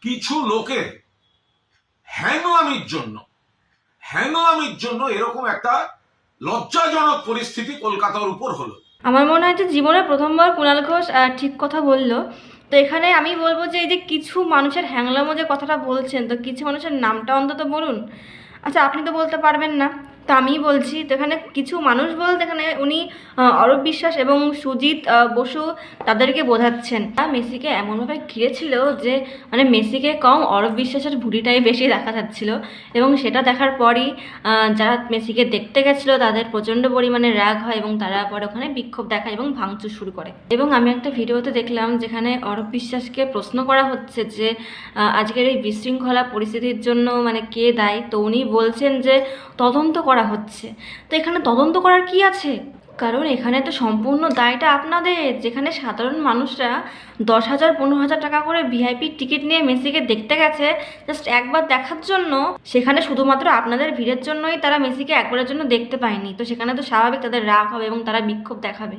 কিছু লোকের হ্যাংলামির জন্য এরকম একটা লজ্জাজনক পরিস্থিতি কলকাতার উপর হলো। আমার মনে হয় যে জীবনে প্রথমবার কুণাল ঘোষ ঠিক কথা বললো। তো এখানে আমি বলবো যে এই যে কিছু মানুষের হ্যাংলামো যে কথাটা বলছেন, তো কিছু মানুষের নামটা অন্তত বলুন। আচ্ছা, আপনি তো বলতে পারবেন না, তো আমিই বলছি। তো এখানে কিছু মানুষ বলতে এখানে উনি অরূপ বিশ্বাস এবং সুজিত বসু তাদেরকে বোঝাচ্ছেন। মেসিকে এমনভাবে ঘিরেছিল যে মানে মেসিকে কম অরূপ বিশ্বাসের ভুঁড়িটাই বেশি দেখা যাচ্ছিল, এবং সেটা দেখার পরই যারা মেসিকে দেখতে গেছিলো তাদের প্রচণ্ড পরিমাণে রাগ হয় এবং তারা পরে ওখানে বিক্ষোভ দেখায় এবং ভাঙচুর শুরু করে। এবং আমি একটা ভিডিওতে দেখলাম যেখানে অরূপ বিশ্বাসকে প্রশ্ন করা হচ্ছে যে আজকের এই বিশৃঙ্খলা পরিস্থিতির জন্য মানে কে দায়ী। তো উনি বলছেন যে তদন্ত করা হচ্ছে। তো এখানে তদন্ত করার কি আছে? কারণ এখানে তো সম্পূর্ণ দায়টা আপনাদের। যেখানে সাধারণ মানুষরা 10,000 15,000 টাকা করে ভিআইপি টিকিট নিয়ে মেসিকে দেখতে গেছে জাস্ট একবার দেখার জন্য, সেখানে শুধুমাত্র আপনাদের ভিড়ের জন্যই তারা মেসিকে একবারের জন্য দেখতে পায়নি। তো সেখানে তো স্বাভাবিক তাদের রাগ হবে এবং তারা বিক্ষোভ দেখাবে।